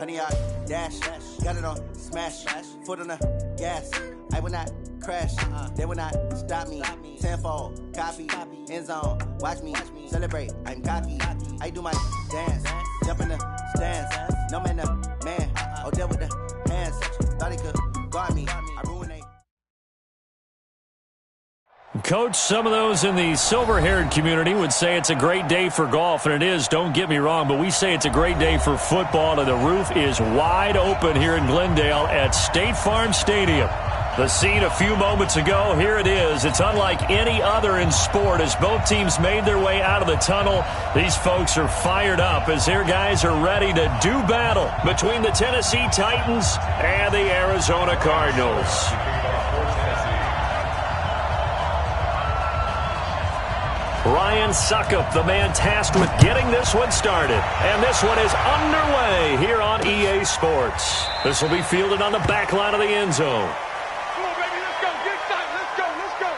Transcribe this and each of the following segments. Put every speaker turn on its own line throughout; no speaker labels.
Honey, I dash, got it on smash, foot on the gas. I will not crash, they will not stop me. Tenfold, copy, end zone, watch me celebrate. I'm cocky, I do my dance, jump in the stands. No man, man, oh, deal with the hands. Thought he could guard me, I ruined it.
Coach, some of those in the silver-haired community would say it's a great day for golf, and it is, don't get me wrong, but we say it's a great day for football, and the roof is wide open here in Glendale at State Farm Stadium. The scene a few moments ago, here it is. It's unlike any other in sport as both teams made their way out of the tunnel. These folks are fired up as their guys are ready to do battle between the Tennessee Titans and the Arizona Cardinals. Ryan Suckup, the man tasked with getting this one started. And this one is underway here on EA Sports. This will be fielded on the back line of the end zone.
Come on, baby, let's go. Get excited. Let's go. Let's go.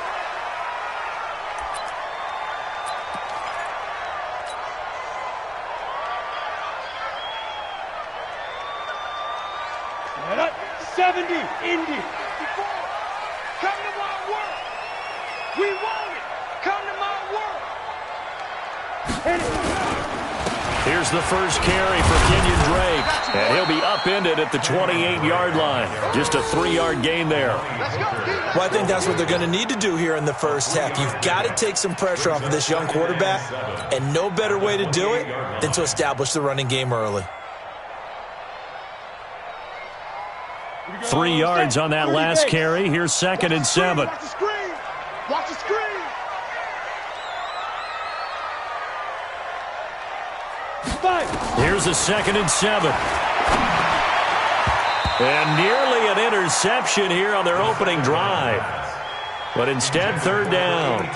Set up. 70. Indy. 54. Come to my world. We want it. Come to my world.
Here's the first carry for Kenyon Drake, and he'll be upended at the 28-yard line. Just a 3-yard gain there.
Well, I think that's what they're going to need to do here in the first half. You've got to take some pressure off of this young quarterback, and no better way to do it than to establish the running game early.
3 yards on that last carry. Here's 2nd and 7.
Watch the screen. Watch the screen.
Here's a 2nd and 7. And nearly an interception here on their opening drive. But instead, 3rd down.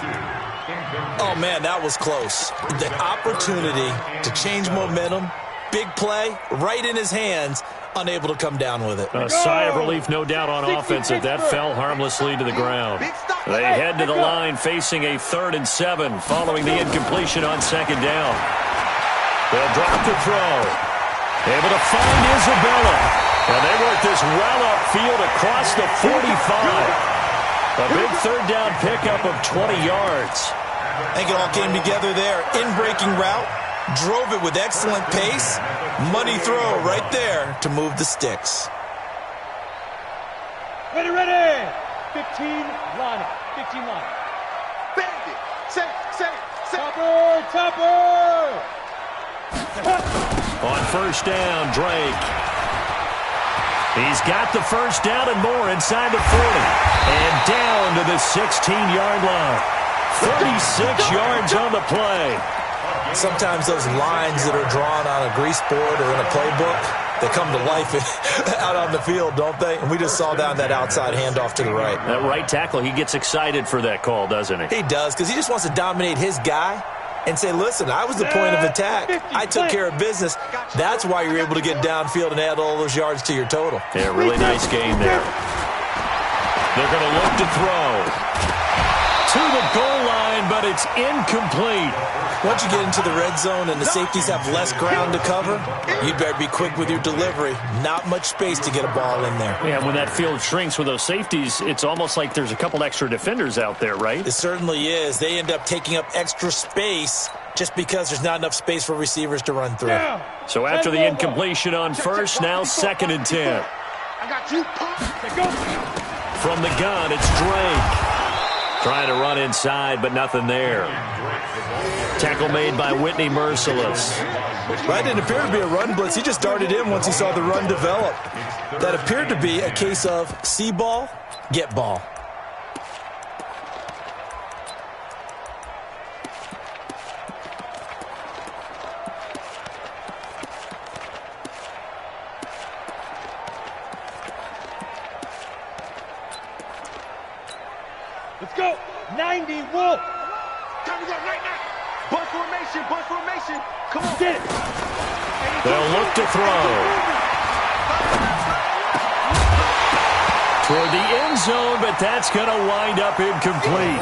Oh, man, that was close. The opportunity to change momentum, big play, right in his hands, unable to come down with it.
A sigh of relief, no doubt, on offense that fell harmlessly to the ground. They head to the line facing a 3rd and 7 following the incompletion on 2nd down. They'll drop the throw. Able to find Isabella. And they work this well upfield across the 45. A big 3rd down pickup of 20 yards.
I think it all came together there. In-breaking route. Drove it with excellent pace. Money throw right there to move the sticks.
Ready, ready. 15, line up. 15 line up. Bandit. Say. Topper.
On 1st down, Drake. He's got the 1st down and more inside the 40. And down to the 16-yard line. 36 yards on the play.
Sometimes those lines that are drawn on a grease board or in a playbook, they come to life out on the field, don't they? And we just saw down that outside handoff to the right.
That right tackle, he gets excited for that call, doesn't he?
He does, because he just wants to dominate his guy and say, listen, I was the point of attack. I took care of business. That's why you're able to get downfield and add all those yards to your total.
Yeah, really nice game there. They're going to look to throw. To the goal line, but it's incomplete.
Once you get into the red zone and the safeties have less ground to cover, you better be quick with your delivery. Not much space to get a ball in there.
Yeah, when that field shrinks with those safeties, it's almost like there's a couple extra defenders out there, right?
It certainly is. They end up taking up extra space just because there's not enough space for receivers to run through.
So after the incompletion on 1st, now 2nd and 10.
I got you.
From the gun, it's Drake. Trying to run inside, but nothing there. Tackle made by Whitney Merciless.
Right, didn't appear to be a run blitz. He just darted in once he saw the run develop. That appeared to be a case of see ball, get ball.
Let's go. 90, Wolf. Time to go right now. Bunch formation. Come on. Get it.
They'll look to throw. Toward the end end zone, but that's going to wind up incomplete.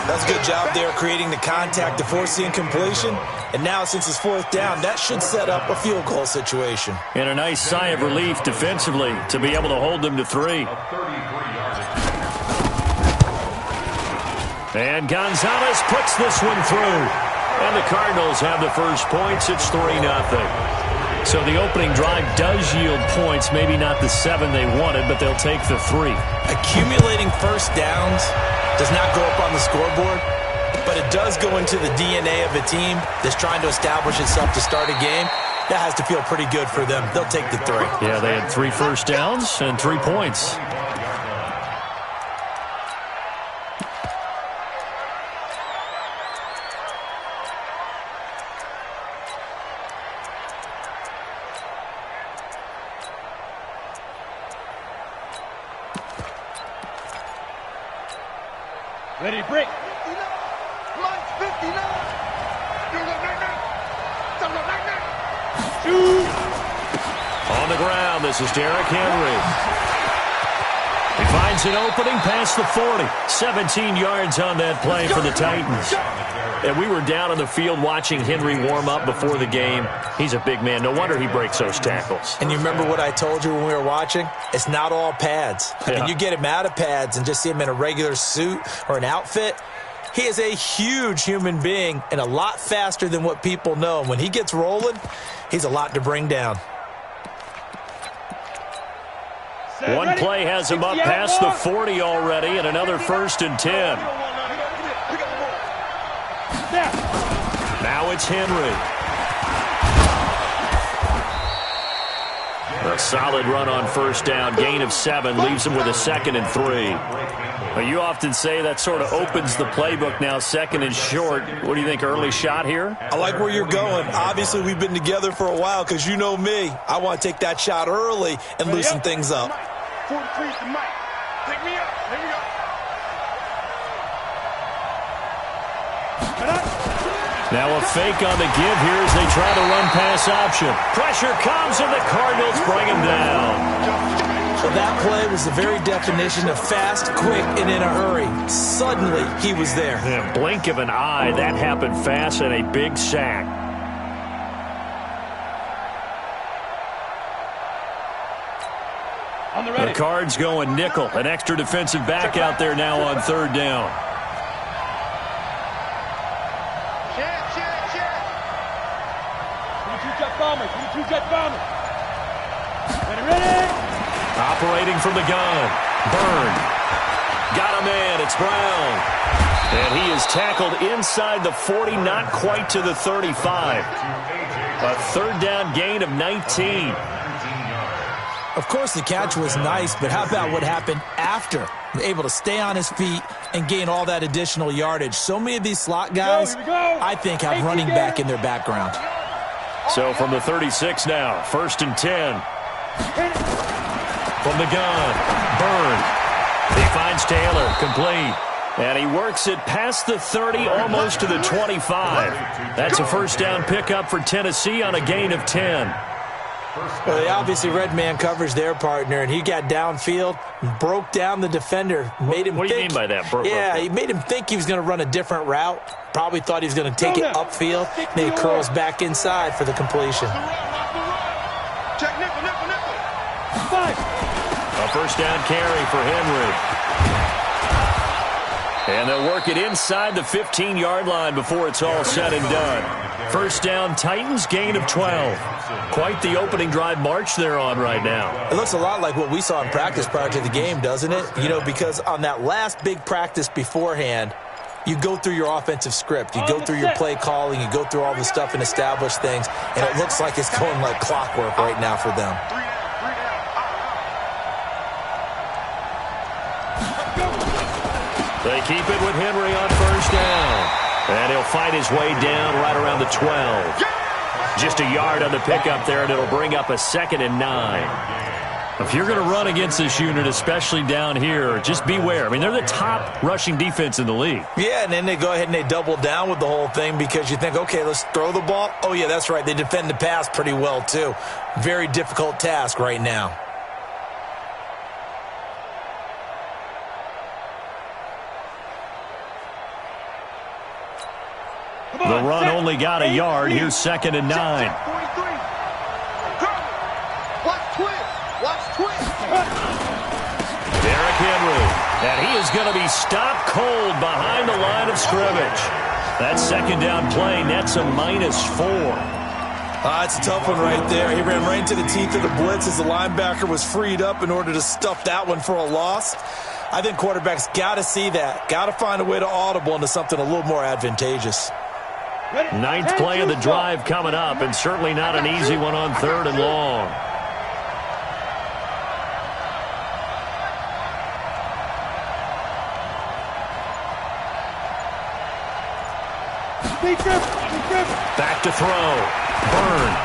That's a good job there creating the contact to force the incompletion. And now, since it's fourth down, that should set up a field goal situation.
And a nice sigh of relief defensively to be able to hold them to 3. And Gonzalez puts this one through. And the Cardinals have the first points. It's 3-0. So the opening drive does yield points, maybe not the 7 they wanted, but they'll take the 3.
Accumulating first downs does not go up on the scoreboard, but it does go into the DNA of a team that's trying to establish itself to start a game. That has to feel pretty good for them. They'll take the 3.
Yeah, they had 3 first downs and 3 points.
Ready, break. 59. 59.
On the ground, this is Derrick Henry. He finds an opening past the 40. 17 yards on that play for the Titans. And we were down on the field watching Henry warm up before the game. He's a big man. No wonder he breaks those tackles.
And you remember what I told you when we were watching? It's not all pads. I mean, you get him out of pads and just see him in a regular suit or an outfit. He is a huge human being and a lot faster than what people know. And when he gets rolling, he's a lot to bring down.
One play has him up past the 40 already, and another 1st and 10. Now it's Henry. A solid run on first down. Gain of 7 leaves him with a 2nd and 3. Well, you often say that sort of opens the playbook now, 2nd and short. What do you think, early shot here?
I like where you're going. Obviously, we've been together for a while because you know me. I want to take that shot early and loosen things up.
43 is the mic. Pick me up. Here we go.
Now a fake on the give here as they try to run pass option. Pressure comes and the Cardinals bring him down.
So that play was the very definition of fast, quick, and in a hurry. Suddenly, he was there.
In a blink of an eye, that happened fast and a big sack. The Cards going nickel. An extra defensive back out there now on 3rd down. Operating from the gun. Byrne. Got him in. It's Brown. And he is tackled inside the 40, not quite to the 35. A 3rd down gain of 19.
Of course, the catch was nice, but how about what happened after? Able to stay on his feet and gain all that additional yardage. So many of these slot guys, I think, have running back in their background.
So from the 36 now, 1st and 10. From the gun, Byrne. He finds Taylor, complete. And he works it past the 30, almost to the 25. That's a 1st down pickup for Tennessee on a gain of 10.
Well, they obviously read man coverage their partner, and he got downfield, broke down the defender, made him
What do you mean by that?
He made him think he was going to run a different route. Probably thought he was going to take it upfield. Then he curls back inside for the completion.
Check nickel.
A 1st down carry for Henry. And they'll work it inside the 15-yard line before it's all said and done. 1st down, Titans, gain of 12. Quite the opening drive march they're on right now.
It looks a lot like what we saw in practice prior to the game, doesn't it? You know, because on that last big practice beforehand, you go through your offensive script. You go through your play calling. You go through all the stuff and establish things. And it looks like it's going like clockwork right now for them.
They keep it with Henry on 1st down. And he'll fight his way down right around the 12. Just a yard on the pickup there, and it'll bring up a 2nd and 9. If you're going to run against this unit, especially down here, just beware. I mean, they're the top rushing defense in the league.
Yeah, and then they go ahead and they double down with the whole thing because you think, okay, let's throw the ball. Oh, yeah, that's right. They defend the pass pretty well, too. Very difficult task right now.
The run only got a yard. Here's 2nd and 9. Derrick Henry. And he is going to be stopped cold behind the line of scrimmage. That 2nd down play nets a -4.
It's a tough one right there. He ran right into the teeth of the blitz as the linebacker was freed up in order to stuff that one for a loss. I think quarterbacks got to see that. Got to find a way to audible into something a little more advantageous.
9th play of the drive coming up, and certainly not an easy one on 3rd and long. Back to throw. Byrne.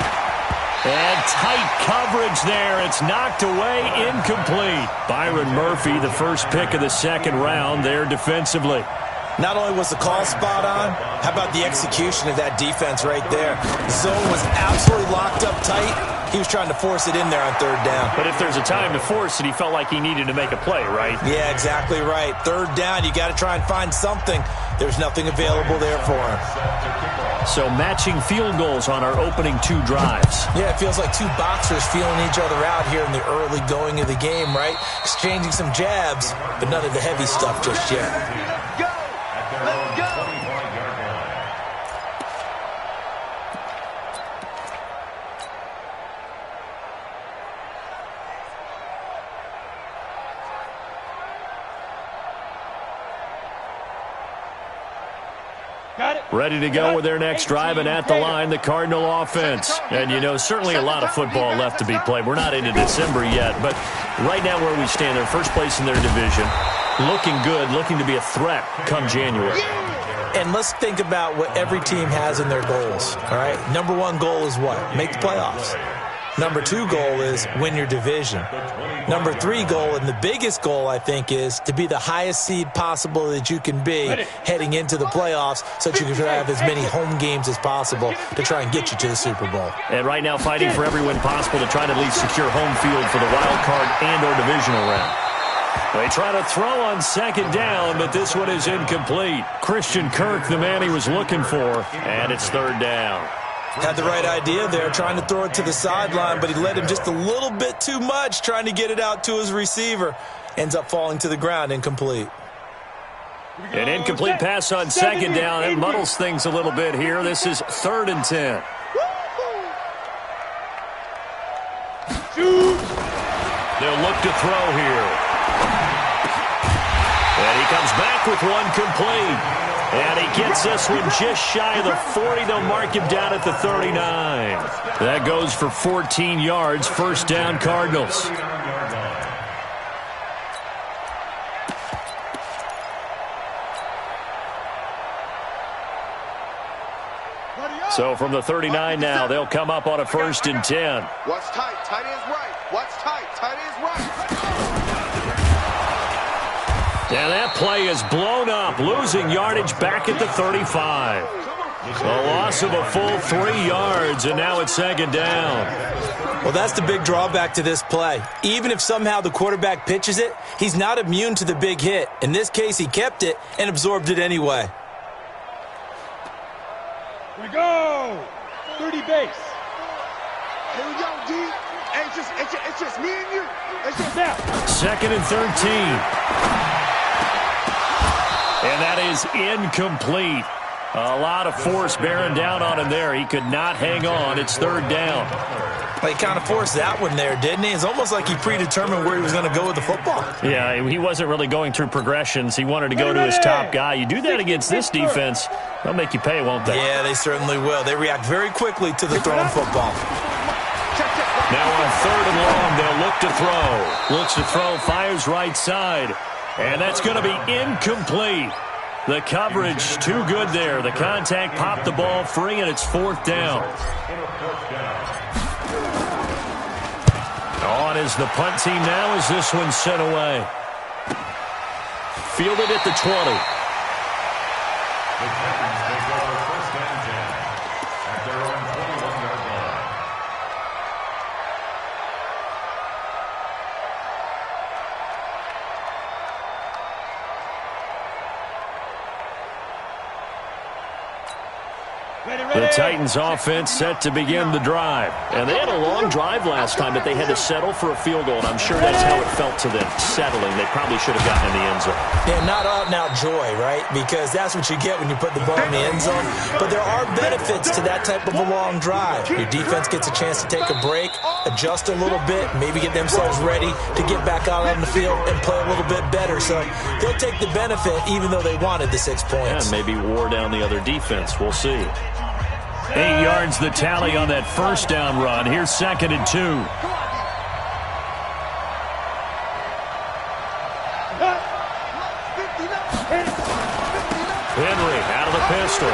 And tight coverage there. It's knocked away, incomplete. Byron Murphy, the first pick of the 2nd round there defensively.
Not only was the call spot on, how about the execution of that defense right there? The zone was absolutely locked up tight. He was trying to force it in there on 3rd down.
But if there's a time to force it, he felt like he needed to make a play, right?
Yeah, exactly right. 3rd down, you got to try and find something. There's nothing available there for him.
So matching field goals on our opening 2 drives.
Yeah, it feels like 2 boxers feeling each other out here in the early going of the game, right? Exchanging some jabs, but none of the heavy stuff just yet.
Ready to go with their next drive, and at the line, the Cardinal offense. And, you know, certainly a lot of football left to be played. We're not into December yet, but right now where we stand, they're first place in their division. Looking good, looking to be a threat come January.
And let's think about what every team has in their goals, all right? Number 1 goal is what? Make the playoffs. Number 2 goal is win your division. Number 3 goal, and the biggest goal, I think, is to be the highest seed possible that you can be heading into the playoffs so that you can have as many home games as possible to try and get you to the Super Bowl.
And right now fighting for every win possible to try to at least secure home field for the wild card and or divisional round. They try to throw on 2nd down, but this one is incomplete. Christian Kirk, the man he was looking for, and it's 3rd down.
Had the right idea there, trying to throw it to the sideline, but he led him just a little bit too much, trying to get it out to his receiver. Ends up falling to the ground, incomplete.
An incomplete pass on 2nd down. It muddles things a little bit here. This is 3rd and 10. They'll look to throw here. And he comes back with one complete. And he gets this one just shy of the 40. They'll mark him down at the 39. That goes for 14 yards. 1st down, Cardinals. So from the 39 now, they'll come up on a 1st and 10.
What's tight? Tight is right. What's tight? Tight is right.
And that play is blown up, losing yardage back at the 35. A loss of a full 3 yards, and now it's 2nd down.
Well, that's the big drawback to this play. Even if somehow the quarterback pitches it, he's not immune to the big hit. In this case, he kept it and absorbed it anyway.
Here we go. 30 base.
Here we go, D. It's just me and you. It's just
Now.
2nd and 13. And that is incomplete. A lot of force bearing down on him there. He could not hang on. It's 3rd down.
Well, he kind of forced that one there, didn't he? It's almost like he predetermined where he was going to go with the football.
Yeah, he wasn't really going through progressions. He wanted to go to his top guy. You do that against this defense, they'll make you pay, won't they?
Yeah, they certainly will. They react very quickly to the thrown football.
Now on 3rd and long, they'll look to throw. Looks to throw, fires right side. And that's going to be incomplete. The coverage too good there. The contact popped the ball free, and it's 4th down. On is the punt team now as this one's sent away. Fielded at the 20. The Titans offense set to begin the drive.
And they had a long drive last time, but they had to settle for a field goal, and I'm sure that's how it felt to them, settling. They probably should have gotten in the end zone.
Yeah, not out-and-out joy, right? Because that's what you get when you put the ball in the end zone. But there are benefits to that type of a long drive. Your defense gets a chance to take a break, adjust a little bit, maybe get themselves ready to get back out on the field and play a little bit better. So they'll take the benefit even though they wanted the 6 points.
And maybe wore down the other defense. We'll see.
8 yards the tally on that first down run. Here's 2nd and 2. Henry out of the pistol.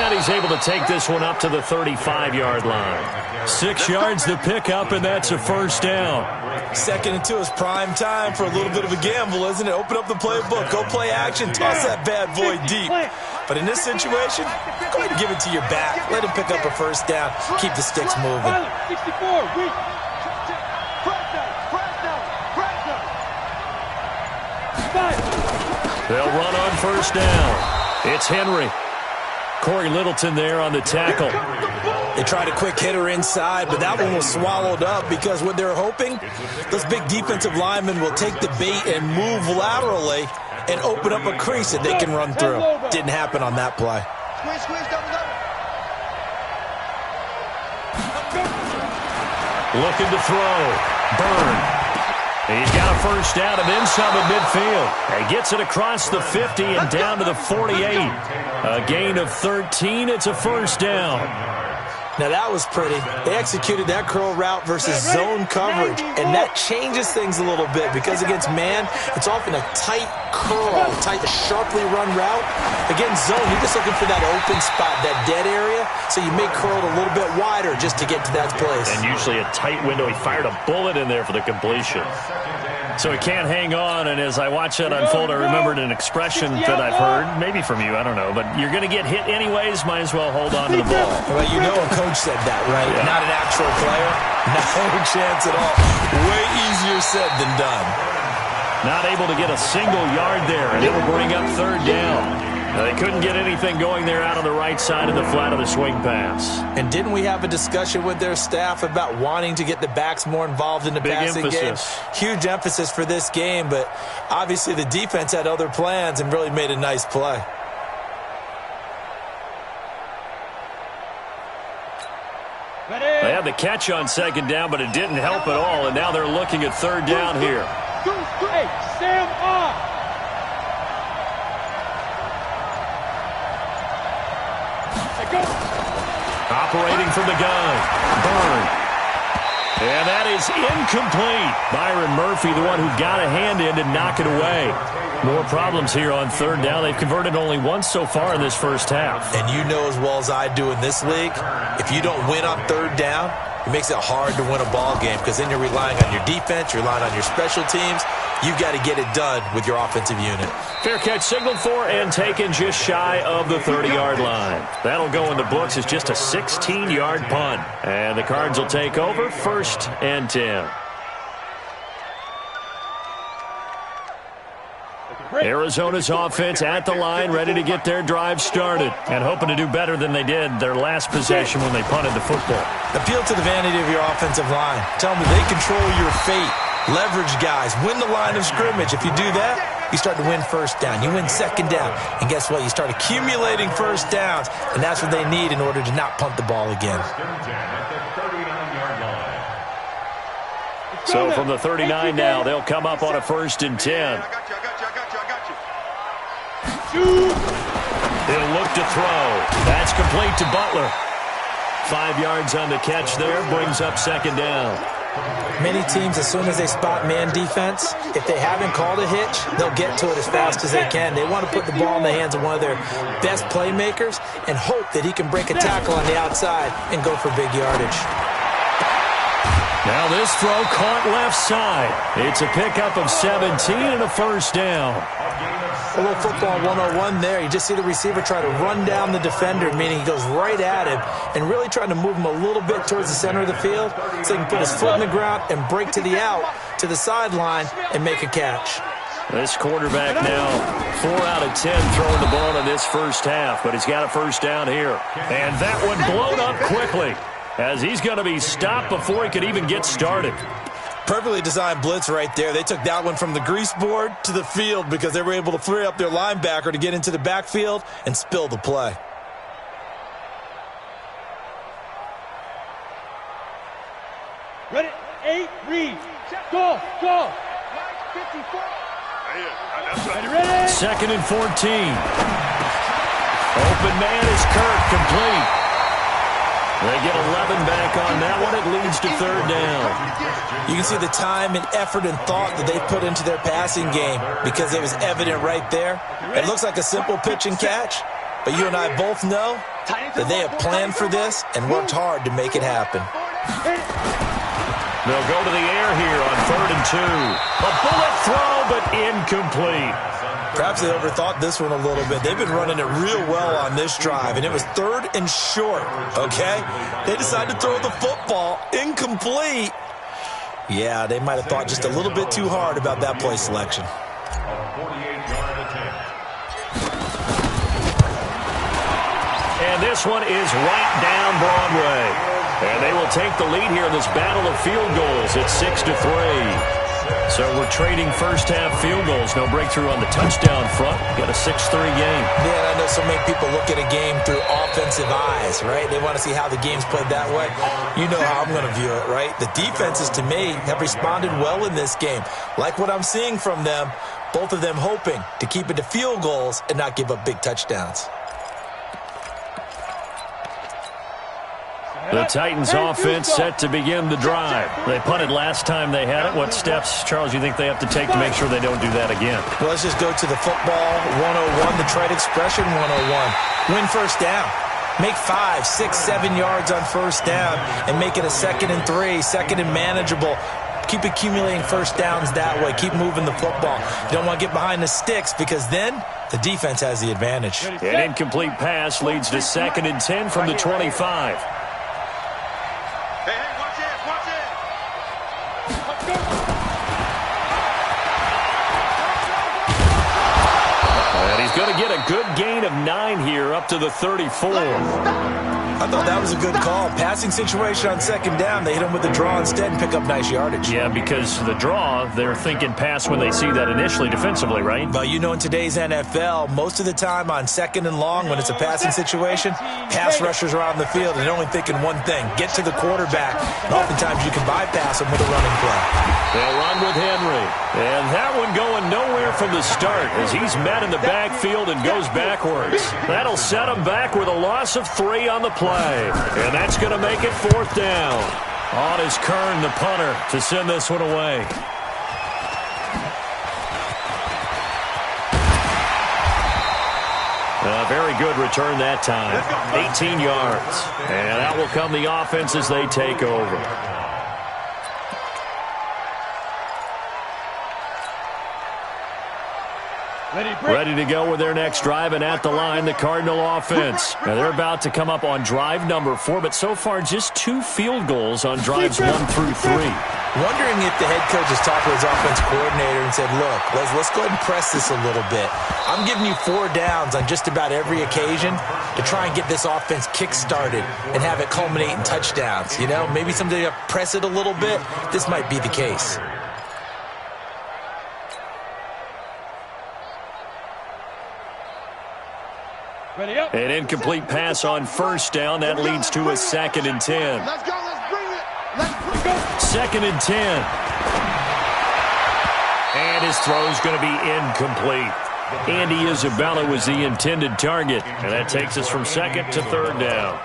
And he's able to take this one up to the 35-yard line. 6 yards the pickup, and that's a first down.
2nd and 2 is prime time for a little bit of a gamble, isn't it? Open up the playbook, go play action, toss that bad boy deep. But in this situation, go ahead and give it to your back. Let him pick up a first down. Keep the sticks moving.
64,
They'll run on first down. It's Henry. Corey Littleton there on the tackle.
They tried a quick hitter inside, but that one was swallowed up because what they're hoping, those big defensive linemen will take the bait and move laterally and open up a crease that they can run through. Didn't happen on that play.
Looking to throw. Byrne. He's got a first down and then some at midfield. He gets it across the 50 and down to the 48. A gain of 13. It's a first down.
Now that was pretty. They executed that curl route versus zone coverage, and that changes things a little bit because against man, it's often a tight curl, sharply run route. Against zone, you're just looking for that open spot, that dead area, so you make curl a little bit wider just to get to that place.
And usually a tight window. He fired a bullet in there for the completion. So he can't hang on, and as I watch that unfold, I remembered an expression that I've heard, maybe from you, I don't know, but you're going to get hit anyways, might as well hold on to the ball.
Well, you know a coach said that, right? Yeah. Not an actual player. No chance at all. Way easier said than done.
Not able to get a single yard there, and it will bring up third down. They couldn't get anything going there out on the right side of the flat of the swing pass.
And didn't we have a discussion with their staff about wanting to get the backs more involved in the passing game? Huge emphasis for this game, but obviously the defense had other plans and really made a nice play.
They had the catch on second down, but it didn't help at all, and now they're looking at third down here.
Hey, Sam on.
Operating from the gun, Byrne. And that is incomplete. Byron Murphy, the one who got a hand in to knock it away. More problems here on third down. They've converted only once so far in this first half.
And you know as well as I do in this league, if you don't win on third down, it makes it hard to win a ball game because then you're relying on your defense, you're relying on your special teams. You've got to get it done with your offensive unit.
Fair catch signaled for and taken just shy of the 30-yard line. That'll go in the books as just a 16-yard punt. And the Cards will take over 1st and 10. Arizona's offense at the line, ready to get their drive started and hoping to do better than they did their last possession when they punted the football.
Appeal to the vanity of your offensive line. Tell them they control your fate. Leverage guys. Win the line of scrimmage. If you do that, you start to win first down. You win second down. And guess what? You start accumulating first downs, and that's what they need in order to not punt the ball again.
So from the 39 now, they'll come up on a 1st and 10. He'll look to throw. That's complete to Butler. 5 yards on the catch there, brings up 2nd down.
Many teams, as soon as they spot man defense, if they haven't called a hitch, they'll get to it as fast as they can. They want to put the ball in the hands of one of their best playmakers and hope that he can break a tackle on the outside and go for big yardage.
Now this throw caught left side. It's a pickup of 17 and a first down.
A little football 101 there. You just see the receiver try to run down the defender, meaning he goes right at him and really trying to move him a little bit towards the center of the field so he can put his foot in the ground and break to the out, to the sideline, and make a catch.
This quarterback now 4 out of 10 throwing the ball in this first half, but he's got a first down here. And that one blown up quickly as he's going to be stopped before he could even get started.
Perfectly designed blitz right there. They took that one from the grease board to the field because they were able to free up their linebacker to get into the backfield and spill the play.
Ready? 8, read. Go, go. 54. Ready?
2nd and 14. Open man is Kirk, complete. They get 11 back on that one. It leads to 3rd down.
You can see the time and effort and thought that they put into their passing game because it was evident right there. It looks like a simple pitch and catch, but you and I both know that they have planned for this and worked hard to make it happen.
They'll go to the air here on 3rd and 2. A bullet throw, but incomplete.
Perhaps they overthought this one a little bit. They've been running it real well on this drive, and it was 3rd and short, okay? They decided to throw the football incomplete. Yeah, they might have thought just a little bit too hard about that play selection.
And this one is right down Broadway. And they will take the lead here in this battle of field goals at 6-3. So we're trading first half field goals. No breakthrough on the touchdown front. Got a 6-3 game.
Yeah, I know so many people look at a game through offensive eyes, right? They want to see how the game's played that way. You know how I'm going to view it, right? The defenses, to me, have responded well in this game. Like what I'm seeing from them, both of them hoping to keep it to field goals and not give up big touchdowns.
The Titans offense set to begin the drive. They punted last time they had it. What steps, Charles, you think they have to take to make sure they don't do that again?
Well, let's just go to the football 101, the trade expression 101. Win first down. Make 5, 6, 7 yards on first down and make it a 2nd and 3, 2nd and manageable. Keep accumulating first downs that way. Keep moving the football. You don't want to get behind the sticks because then the defense has the advantage.
An incomplete pass leads to 2nd and 10 from the 25. Going to get a good gain of 9 here up to the 34.
I thought that was a good call. Passing situation on 2nd down. They hit him with the draw instead and pick up nice yardage.
Yeah, because the draw, they're thinking pass when they see that initially defensively, right?
But you know, in today's NFL, most of the time on 2nd and long, when it's a passing situation, pass rushers are on the field and they're only thinking one thing, get to the quarterback. And oftentimes you can bypass them with a running play.
They'll run with Henry. And that one going nowhere from the start as he's met in the backfield and goes backwards. That'll set him back with a loss of 3 on the play. And that's going to make it 4th down. On is Kern, the punter, to send this one away. A very good return that time. 18 yards. And out will come the offense as they take over. Ready to go with their next drive, and at the line, the Cardinal offense. Now, they're about to come up on drive number 4, but so far just 2 field goals on drives 1 through 3.
Wondering if the head coach has talked to his offense coordinator and said, look, let's go ahead and press this a little bit. I'm giving you 4 downs on just about every occasion to try and get this offense kick-started and have it culminate in touchdowns. You know, maybe someday press it a little bit. This might be the case.
An incomplete pass on first down. That leads to a 2nd and 10.
Let's go. Let's bring it. Let's go.
2nd and 10. And his throw's going to be incomplete. Andy Isabella was the intended target. And that takes us from 2nd to 3rd down.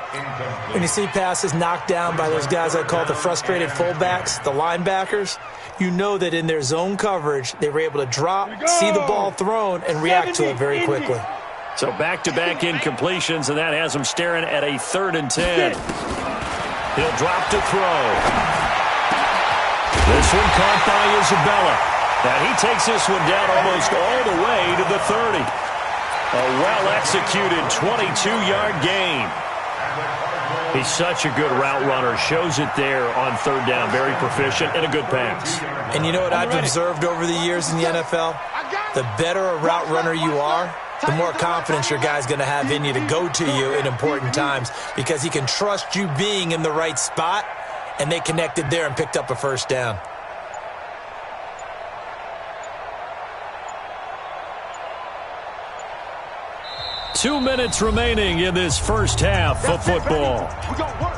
When you see passes knocked down by those guys I call the frustrated fullbacks, the linebackers, you know that in their zone coverage, they were able to drop, see the ball thrown, and react to it very quickly.
So back-to-back incompletions, and that has him staring at a 3rd and 10. He'll drop to throw. This one caught by Isabella. And he takes this one down almost all the way to the 30. A well-executed 22-yard gain. He's such a good route runner. Shows it there on 3rd down. Very proficient and a good pass.
And you know what I've observed over the years in the NFL? the better a route runner you are, the more confidence your guy's going to have in you to go to you in important times because he can trust you being in the right spot, and they connected there and picked up a first down.
Two minutes remaining in this first half of football.
We gonna work.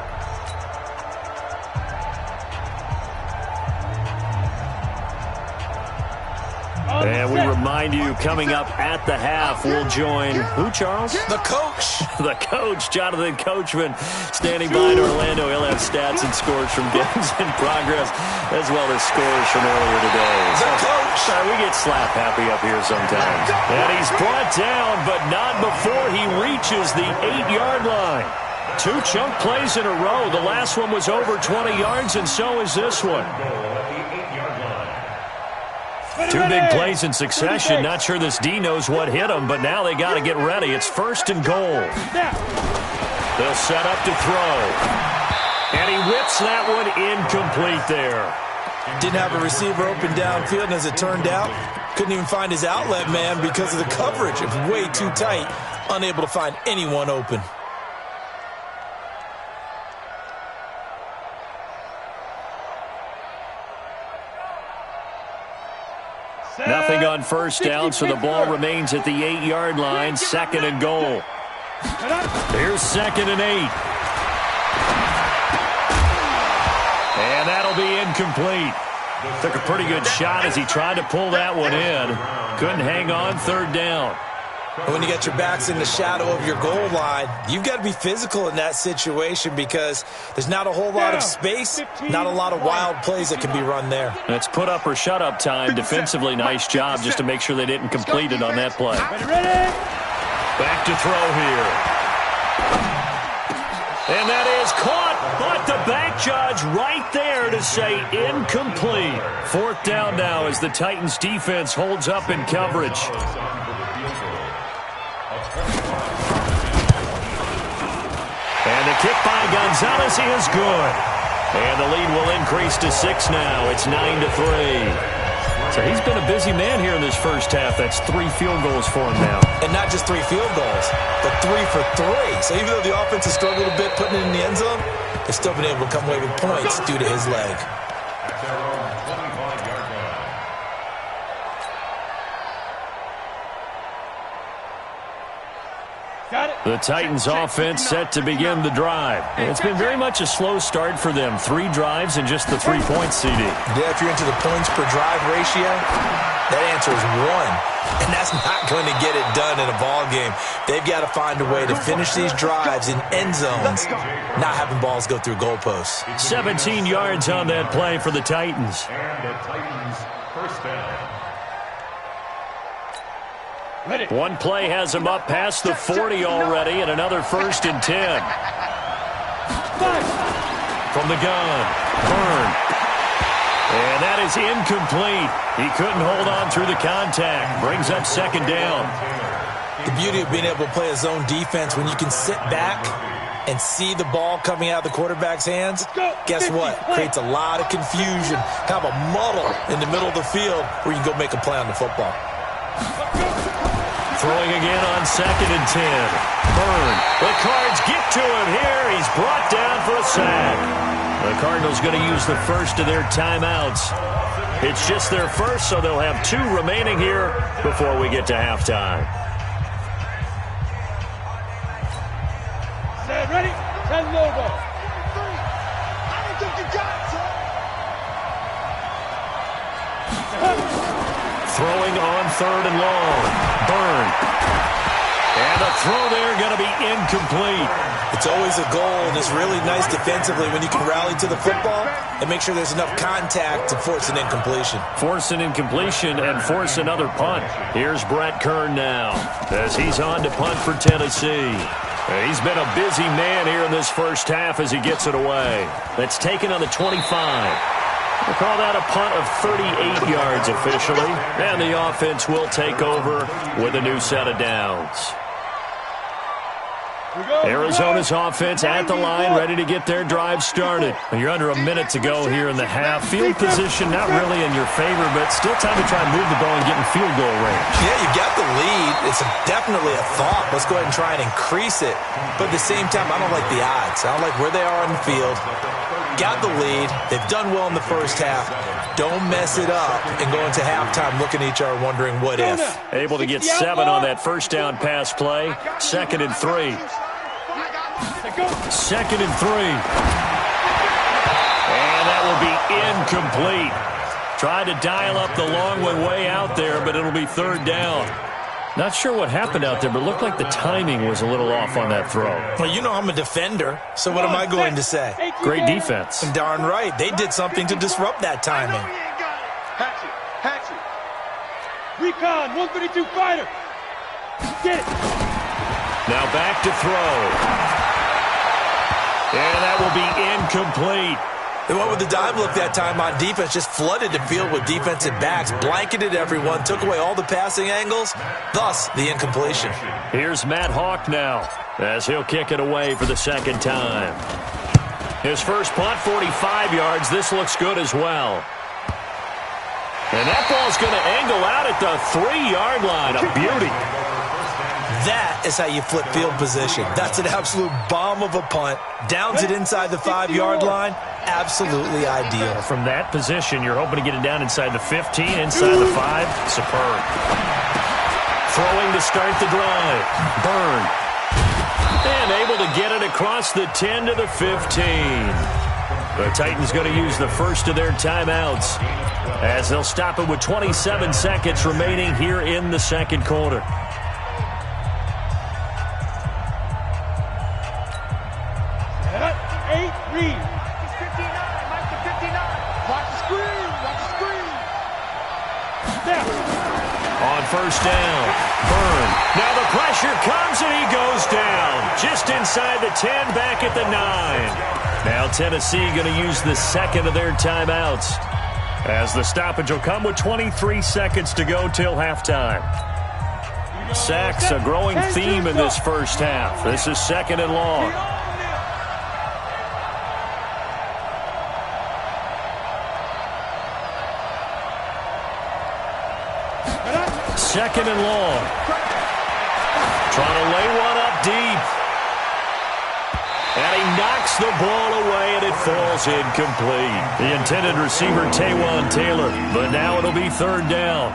And we remind you, coming up at the half, we'll join who, Charles?
The coach.
The coach, Jonathan Coachman, standing by in Orlando. He'll have stats and scores from games in progress, as well as scores from earlier today.
The coach.
Sorry, we get slap happy up here sometimes. And he's brought down, but not before he reaches the 8-yard line. Two chunk plays in a row. The last one was over 20 yards, and so is this one. Two big plays in succession. Not sure this D knows what hit him, but now they got to get ready. It's first and goal. They'll set up to throw. And he whips that one incomplete there.
Didn't have a receiver open downfield, and as it turned out, couldn't even find his outlet man because of the coverage. It was way too tight, unable to find anyone open.
Nothing on first down, so the ball remains at the 8-yard line. Second and goal. Here's second and 8. And that'll be incomplete. Took a pretty good shot as he tried to pull that one in. Couldn't hang on, third down.
When you get your backs in the shadow of your goal line, you've got to be physical in that situation because there's not a whole lot of space, not a lot of wild plays that can be run there.
It's put up or shut up time. Defensively, nice job just to make sure they didn't complete it on that play. Back to throw here. And that is caught, but the back judge right there to say incomplete. Fourth down now as the Titans defense holds up in coverage. And the kick by Gonzalez is good. And the lead will increase to 6 now. It's 9-3. So he's been a busy man here in this first half. That's 3 field goals for him now.
And not just 3 field goals, but 3 for 3. So even though the offense has struggled a bit putting it in the end zone, they've still been able to come away with points due to his leg.
The Titans offense set to begin the drive. It's been very much a slow start for them. 3 drives and just the 3 points, CD.
Yeah, if you're into the points per drive ratio, that answer is 1. And that's not going to get it done in a ball game. They've got to find a way to finish these drives in end zones, not having balls go through goalposts.
17 yards on that play for the Titans.
And the Titans first down.
One play has him up past the 40 already, and another first and 10. From the gun, Byrne. And that is incomplete. He couldn't hold on through the contact. Brings up second down.
The beauty of being able to play a zone defense when you can sit back and see the ball coming out of the quarterback's hands, guess what? Creates a lot of confusion, kind of a muddle in the middle of the field where you can go make a play on the football.
Throwing again on second and 10. Byrne. The Cards get to him here. He's brought down for a sack. The Cardinals going to use the first of their timeouts. It's just their first, so they'll have 2 remaining here before we get to halftime.
Set, ready? 10 logo.
I don't think you got it,
Throwing on third and long. Byrne. And the throw there going to be incomplete.
It's always a goal, and it's really nice defensively when you can rally to the football and make sure there's enough contact to force an incompletion.
Force an incompletion and force another punt. Here's Brett Kern now as he's on to punt for Tennessee. He's been a busy man here in this first half as he gets it away. That's taken on the 25. We'll call that a punt of 38 yards officially. And the offense will take over with a new set of downs. Arizona's offense at the line, ready to get their drive started. You're under a minute to go here in the half. Field position not really in your favor, but still time to try and move the ball and get in field goal range.
Yeah, you got the lead. It's definitely a thought. Let's go ahead and try and increase it. But at the same time, I don't like the odds. I don't like where they are on the field. Got the lead. They've done well in the first half. Don't mess it up and go into halftime looking at each other wondering what if.
Able to get 7 on that first down pass play. 2nd and 3. 2nd and 3. And that will be incomplete. Tried to dial up the long one way out there, but it'll be 3rd down. Not sure what happened out there, but it looked like the timing was a little off on that throw.
Well, you know I'm a defender, so what am I going to say?
Great defense.
Darn right. They did something to disrupt that timing.
Hatchet. Recon, 132 fighter. Get it.
Now back to throw. And that will be incomplete.
They went with the dive look that time on defense, just flooded the field with defensive backs, blanketed everyone, took away all the passing angles, thus the incompletion.
Here's Matt Hawk now as he'll kick it away for the 2nd time. His first punt, 45 yards. This looks good as well. And that ball's going to angle out at the 3-yard line. A beauty.
That is how you flip field position. That's an absolute bomb of a punt. Downs it inside the 5-yard line. Absolutely ideal.
From that position, you're hoping to get it down inside the 15, inside the 5. Superb. Throwing to start the drive. Byrne. And able to get it across the 10 to the 15. The Titans going to use the first of their timeouts as they'll stop it with 27 seconds remaining here in the 2nd quarter. On first down, Byrne. Now the pressure comes and he goes down. Just inside the 10, back at the 9. Now Tennessee going to use the 2nd of their timeouts as the stoppage will come with 23 seconds to go till halftime. Sacks, a growing theme in this first half. This is 2nd and long. Second and long. Trying to lay one up deep. And he knocks the ball away, and it falls incomplete. The intended receiver, Taywan Taylor. But now it'll be 3rd down.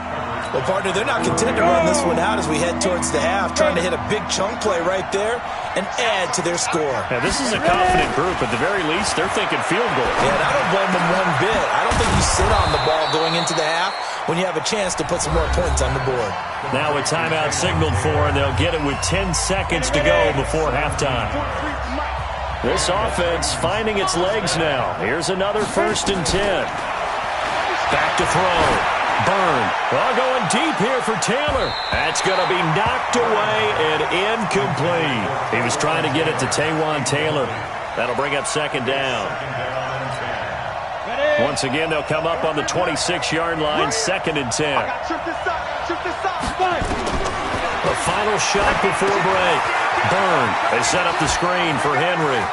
Well, partner, they're not content to run this one out as we head towards the half, trying to hit a big chunk play right there and add to their score.
Now, this is a confident group. At the very least, they're thinking field goal.
Yeah, and I don't blame them one bit. I don't think you sit on the ball going into the half when you have a chance to put some more points on the board.
Now a timeout signaled for, and they'll get it with 10 seconds to go before halftime. This offense finding its legs now. Here's another 1st and 10. Back to throw. Byrne. Well, going deep here for Taylor. That's going to be knocked away and incomplete. He was trying to get it to Taywan Taylor. That'll bring up 2nd down. Once again, they'll come up on the 26-yard line, 2nd and 10. The final shot before break. Byrne. They set up the screen for Henry.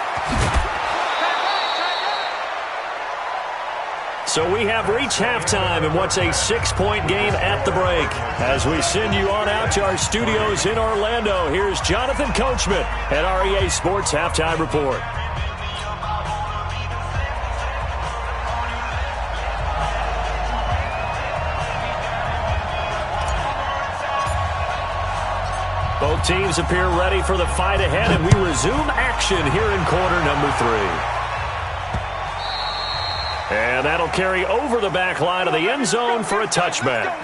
So we have reached halftime in what's a 6-point game at the break. As we send you on out to our studios in Orlando, here's Jonathan Coachman at REA Sports Halftime Report. Both teams appear ready for the fight ahead, and we resume action here in quarter number 3. And that'll carry over the back line of the end zone for a touchback.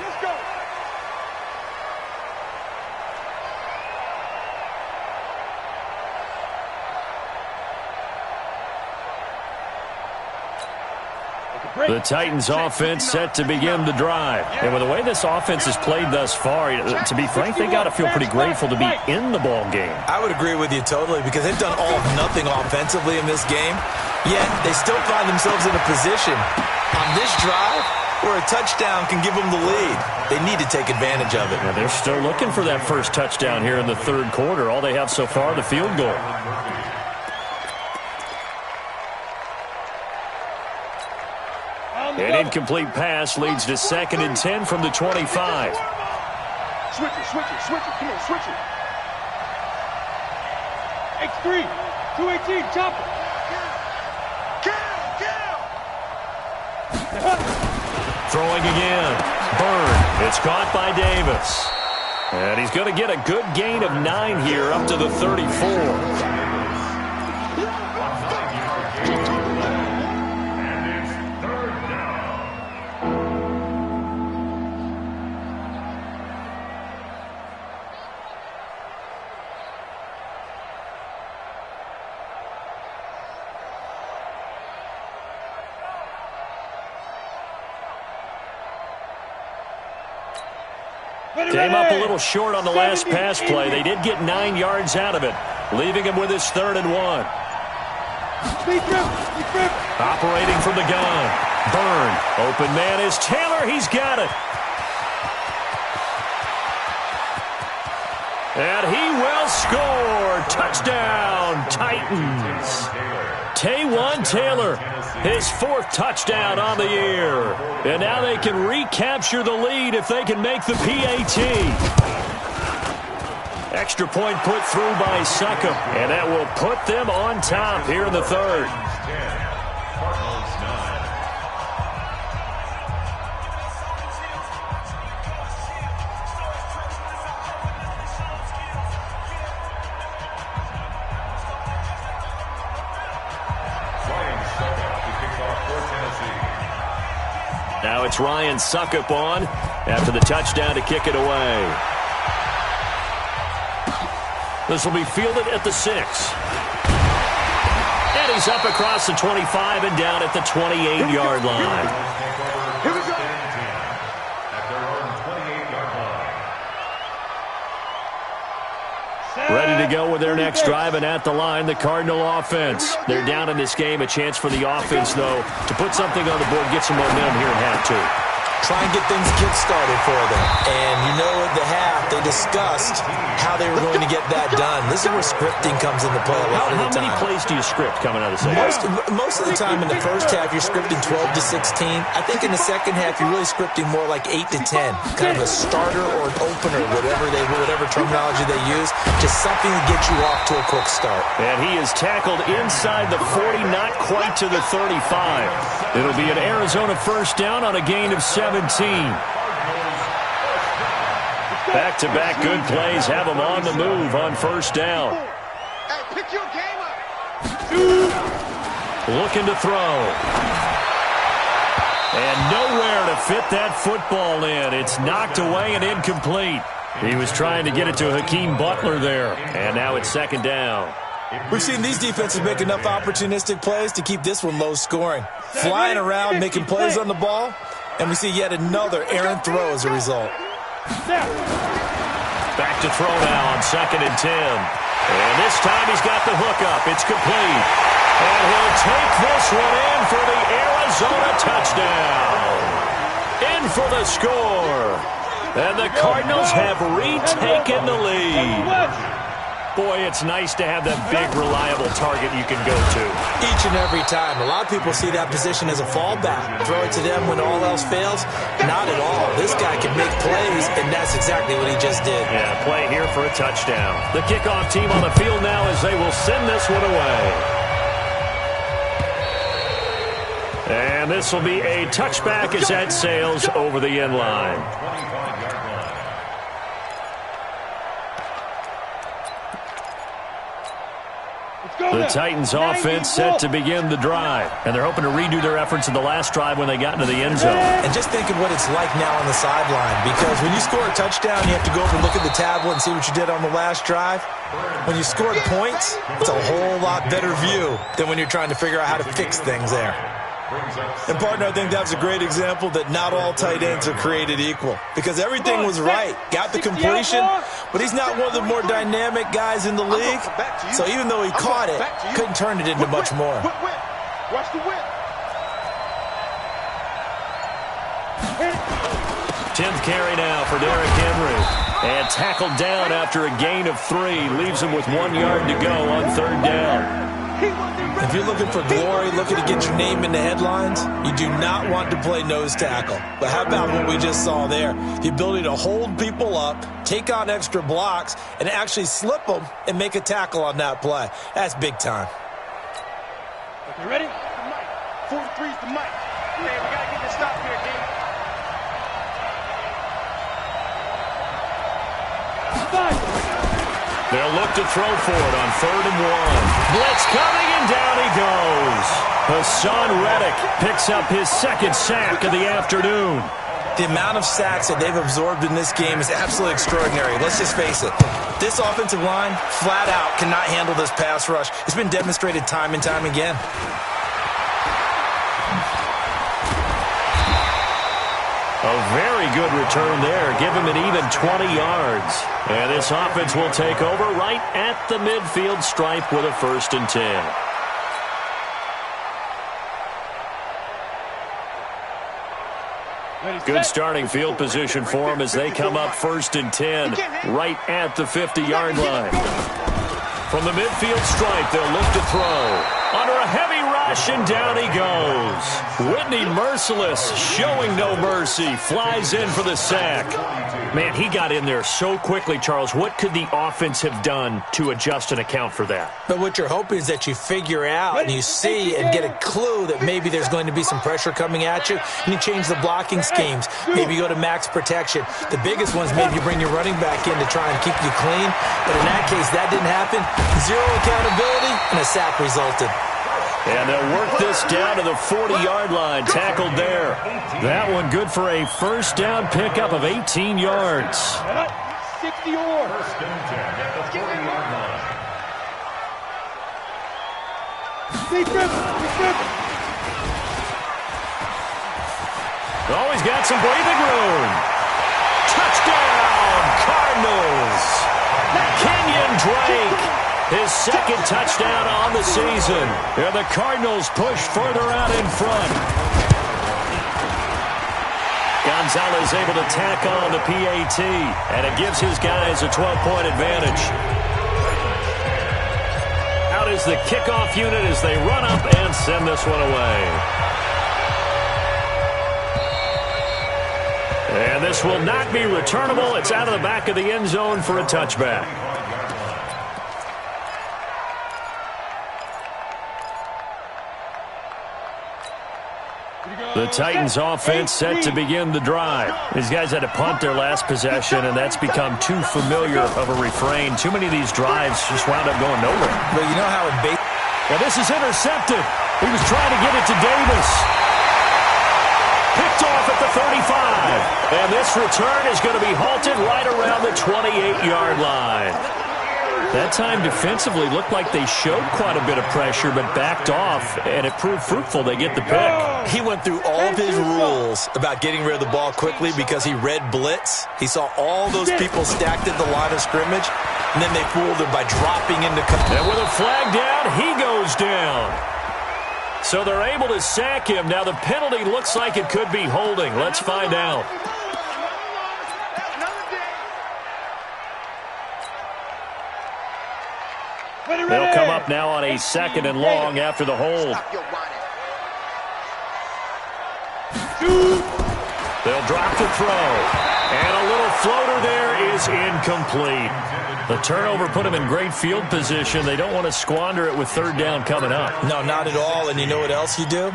The Titans offense set to begin the drive. And with the way this offense has played thus far, to be frank, they got to feel pretty grateful to be in the ball game.
I would agree with you totally because they've done all of nothing offensively in this game. Yet they still find themselves in a position on this drive where a touchdown can give them the lead. They need to take advantage of it.
Yeah, they're still looking for that first touchdown here in the third quarter. All they have so far, the field goal. An incomplete pass leads to 2nd and 10 from the 25.
Switch it. Come on, switch it. X3, 218, chopper.
Throwing again. Byrne. It's caught by Davis. And he's going to get a good gain of 9 here up to the 34. Came up a little short on the last pass play. They did get 9 yards out of it, leaving him with his 3rd and 1. Operating from the gun. Byrne. Open man is Taylor. He's got it. And he will score. Touchdown, Titans. Taywan Taylor, his 4th touchdown on the year. And now they can recapture the lead if they can make the PAT. Extra point put through by Succop, and that will put them on top here in the 3rd. Now it's Ryan Succop on after the touchdown to kick it away. This will be fielded at the 6. And he's up across the 25 and down at the 28-yard line.
Here we go.
Ready to go with their next drive, and at the line, the Cardinal offense. They're down in this game. A chance for the offense, though, to put something on the board, get some momentum here in half 2.
Try and get things kick-started for them. And you know at the half, they discussed how they were going to get that done. This is where scripting comes into play a lot of the time.
How many plays do you script coming out of the second?
Most of the time in the first half, you're scripting 12 to 16. I think in the second half, you're really scripting more like 8 to 10. Kind of a starter or an opener, whatever terminology they use. Just something to get you off to a quick start.
And he is tackled inside the 40, not quite to the 35. It'll be an Arizona first down on a gain of 17. Back-to-back good plays have them on the move on first down.
Hey, pick your game up.
Looking to throw. And nowhere to fit that football in. It's knocked away and incomplete. He was trying to get it to Hakeem Butler there. And now it's 2nd down.
We've seen these defenses make enough opportunistic plays to keep this one low scoring. Flying around, making plays on the ball, and we see yet another errant throw as a result.
Back to throw now on 2nd and 10. And this time he's got the hook up. It's complete. And he'll take this one in for the Arizona touchdown. In for the score. And the Cardinals have retaken the lead. Boy, it's nice to have that big, reliable target you can go to.
Each and every time. A lot of people see that position as a fallback. Throw it to them when all else fails. Not at all. This guy can make plays, and that's exactly what he just did.
Yeah, play here for a touchdown. The kickoff team on the field now as they will send this one away. And this will be a touchback as that sails over the end line. The Titans offense set to begin the drive, and they're hoping to redo their efforts in the last drive when they got into the end zone.
And just think of what it's like now on the sideline, because when you score a touchdown, you have to go over and look at the tablet and see what you did on the last drive. When you scored points, it's a whole lot better view than when you're trying to figure out how to fix things there. And, partner, I think that's a great example that not all tight ends are created equal, because everything was right. Got the completion, but he's not one of the more dynamic guys in the league. So even though he caught it, couldn't turn it into much more.
Watch the whip.
10th carry now for Derrick Henry. And tackled down after a gain of 3. Leaves him with 1 yard to go on 3rd down.
If you're looking for glory, looking to get your name in the headlines, you do not want to play nose tackle. But how about what we just saw there? The ability to hold people up, take on extra blocks, and actually slip them and make a tackle on that play. That's big time.
Okay, ready? The mic. 43's the mic. Okay, we got to get this stop here, King.
They'll look to throw for it on 3rd and 1. Blitz coming, and down he goes. Hassan Reddick picks up his 2nd sack of the afternoon.
The amount of sacks that they've absorbed in this game is absolutely extraordinary. Let's just face it. This offensive line, flat out, cannot handle this pass rush. It's been demonstrated time and time again.
A very good return there. Give him an even 20 yards. And this offense will take over right at the midfield stripe with a 1st and 10. Good starting field position for them as they come up 1st and 10 right at the 50-yard line. From the midfield stripe, they'll look to throw. Under a heavy rush, and down he goes. Whitney Merciless, showing no mercy, flies in for the sack. Man, he got in there so quickly, Charles. What could the offense have done to adjust and account for that?
But what you're hoping is that you figure out and you see and get a clue that maybe there's going to be some pressure coming at you, and you change the blocking schemes. Maybe you go to max protection. The biggest ones, maybe you bring your running back in to try and keep you clean. But in that case, that didn't happen. 0 accountability, and a sack resulted.
And they'll work this down to the 40-yard line. Tackled there. That one good for a 1st down pickup of 18 yards.
60 or.
Oh, he's got some breathing room. Touchdown, Cardinals. Kenyon Drake. His 2nd touchdown on the season. And the Cardinals push further out in front. Gonzalez able to tack on the PAT, and it gives his guys a 12-point advantage. Out is the kickoff unit as they run up and send this one away. And this will not be returnable. It's out of the back of the end zone for a touchback. The Titans offense set to begin the drive. These guys had to punt their last possession, and that's become too familiar of a refrain. Too many of these drives just wound up going nowhere.
But you know how it
Well, this is intercepted. He was trying to get it to Davis. Picked off at the 35. And this return is going to be halted right around the 28-yard line. That time defensively looked like they showed quite a bit of pressure but backed off, and it proved fruitful. They get the pick.
He went through all of his rules about getting rid of the ball quickly because he read blitz. He saw all those people stacked at the line of scrimmage, and then they fooled him by dropping into
And with a flag down, he goes down. So they're able to sack him. Now the penalty looks like it could be holding. Let's find out. They'll come up now on a 2nd and long after the hold. They'll drop the throw. And a little floater there is incomplete. The turnover put them in great field position. They don't want to squander it with 3rd down coming up.
No, not at all. And you know what else you do?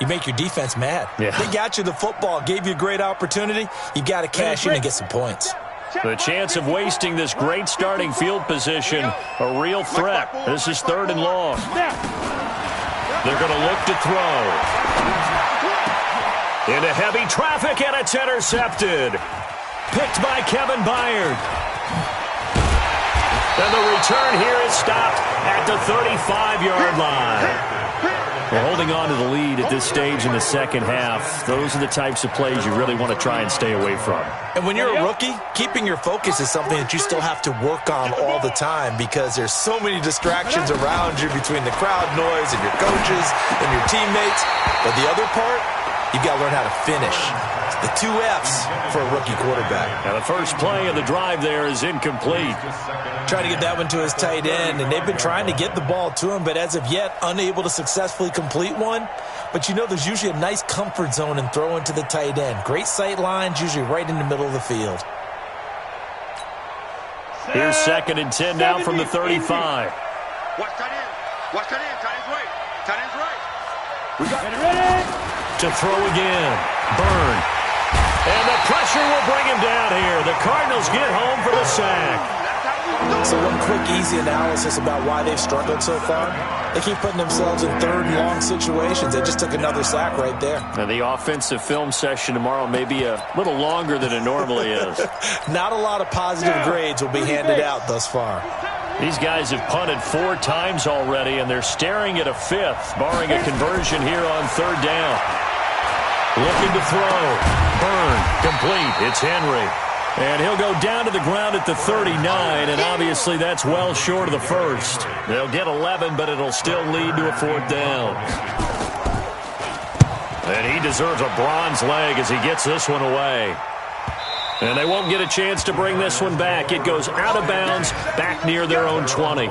You make your defense mad.
Yeah.
They got you the football, gave you a great opportunity. You got to cash in and get some points.
The chance of wasting this great starting field position, a real threat. This is 3rd and long. They're going to look to throw. Into heavy traffic, and it's intercepted. Picked by Kevin Byard. And the return here is stopped at the 35-yard line. We're holding on to the lead at this stage in the 2nd half. Those are the types of plays you really want to try and stay away from.
And when you're a rookie, keeping your focus is something that you still have to work on all the time because there's so many distractions around you between the crowd noise and your coaches and your teammates. But the other part, you've got to learn how to finish. The 2 Fs for a rookie quarterback.
Now the first play of the drive there is incomplete.
Trying to get that one to his tight end, and they've been trying to get the ball to him, but as of yet, unable to successfully complete one. But you know there's usually a nice comfort zone in throwing to the tight end. Great sight lines, usually right in the middle of the field.
Here's 2nd and 10 now from the 35.
Watch tight end. Watch tight end. Tight end's right. Tight end's right.
We got it ready.
To throw again. Burn. And the pressure will bring him down here. The Cardinals get home for the sack.
So one quick, easy analysis about why they've struggled so far. They keep putting themselves in 3rd and long situations. They just took another sack right there.
Now the offensive film session tomorrow may be a little longer than it normally is.
Not a lot of positive grades will be handed out thus far.
These guys have punted 4 times already, and they're staring at a 5th, barring a conversion here on 3rd down. Looking to throw. Burn. Complete. It's Henry. And he'll go down to the ground at the 39, and obviously that's well short of the first. They'll get 11, but it'll still lead to a 4th down. And he deserves a bronze leg as he gets this one away. And they won't get a chance to bring this one back. It goes out of bounds, back near their own 20.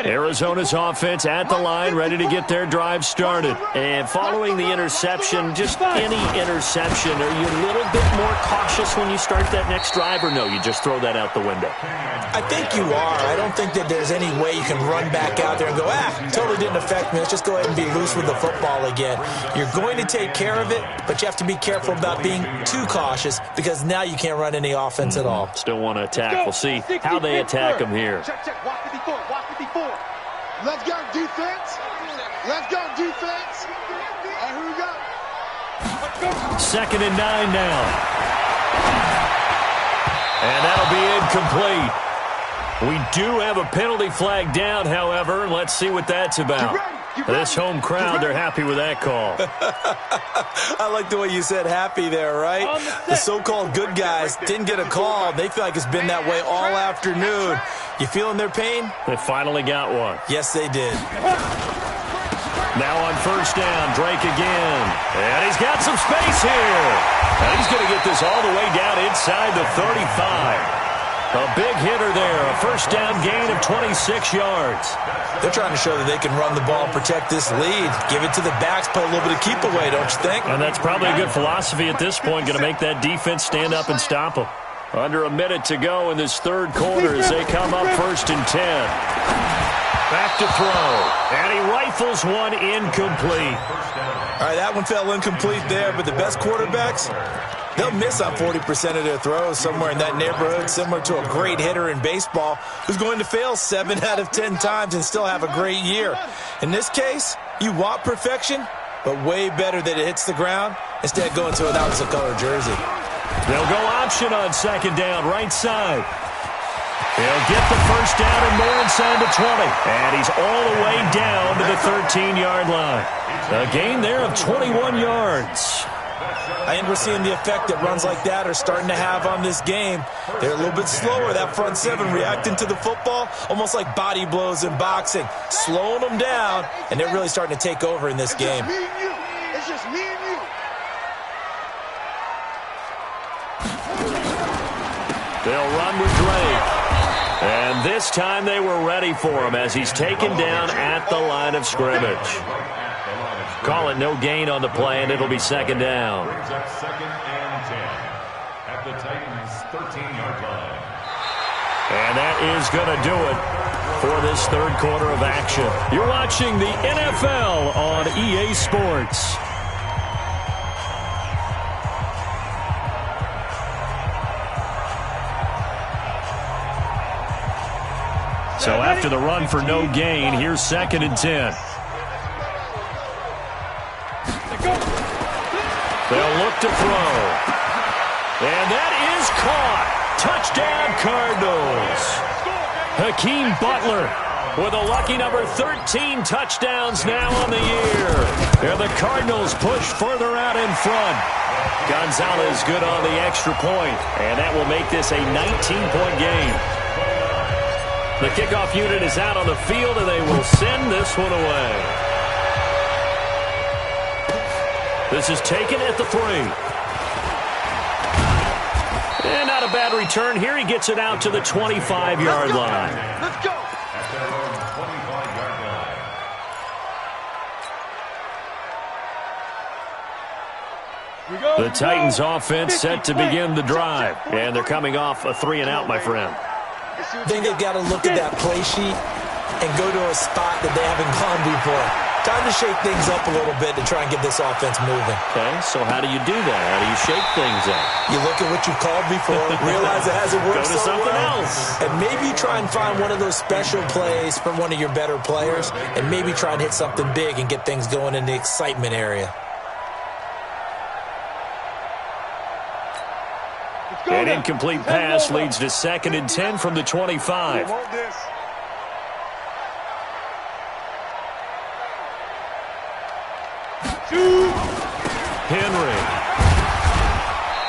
Arizona's offense at the line, ready to get their drive started. And following the interception, just any interception, are you a little bit more cautious when you start that next drive, or no, you just throw that out the window?
I think you are. I don't think that there's any way you can run back out there and go, totally didn't affect me. Let's just go ahead and be loose with the football again. You're going to take care of it, but you have to be careful about being too cautious because now you can't run any offense at all.
Still want to attack. We'll see how they attack them here.
Check. Walk 54. Walk 54. Let's go, defense. Let's go, defense. All right, here we go.
2nd and 9 now. And that'll be incomplete. We do have a penalty flag down, however. Let's see what that's about. This home crowd, they're happy with that call.
I like the way you said happy there, right? The so-called good guys didn't get a call. They feel like it's been that way all afternoon. You feeling their pain?
They finally got one.
Yes, they did.
Now on 1st down, Drake again. And he's got some space here. And he's going to get this all the way down inside the 35. A big hitter there, a 1st down gain of 26 yards.
They're trying to show that they can run the ball and protect this lead. Give it to the backs, play a little bit of keep away, don't you think?
And that's probably a good philosophy at this point, going to make that defense stand up and stop them. Under a minute to go in this 3rd quarter as they come up 1st and 10. Back to throw. And he rifles one incomplete.
All right, that one fell incomplete there, but the best quarterbacks, they'll miss on 40% of their throws, somewhere in that neighborhood, similar to a great hitter in baseball who's going to fail 7 out of 10 times and still have a great year. In this case, you want perfection, but way better that it hits the ground instead of going to an opposite-color jersey.
They'll go option on 2nd down, right side. He'll get the 1st down and more inside the 20. And he's all the way down to the 13-yard line. A gain there of 21 yards.
I think we're seeing the effect that runs like that are starting to have on this game. They're a little bit slower, that front 7 reacting to the football, almost like body blows in boxing, slowing them down, and they're really starting to take over in this game.
It's just me and you.
They'll run with Drake. And this time they were ready for him as he's taken down at the line of scrimmage. Call it no gain on the play, and it'll be 2nd down.
2nd and 10 at the Titans' 13-yard line.
And that is going to do it for this 3rd quarter of action. You're watching the NFL on EA Sports. So after the run for no gain, here's 2nd and 10. They'll look to throw. And that is caught. Touchdown, Cardinals. Hakeem Butler with a lucky number 13 touchdowns now on the year. And the Cardinals push further out in front. Gonzalez good on the extra point. And that will make this a 19-point game. The kickoff unit is out on the field, and they will send this one away. This is taken at the 3. And not a bad return here. He gets it out to the 25-yard line.
Let's go.
At their own 25-yard line.
The Titans offense set to begin the drive. And they're coming off a 3-and-out, my friend.
I think they've got to look at that play sheet and go to a spot that they haven't gone before. Time to shake things up a little bit to try and get this offense moving.
Okay, so how do you do that? How do you shake things up?
You look at what you've called before, realize it hasn't worked
Go to
so
something
well,
else.
and maybe try and find one of those special plays from one of your better players, and maybe try and hit something big and get things going in the excitement area.
An incomplete pass leads to 2nd and 10 from the 25. Henry.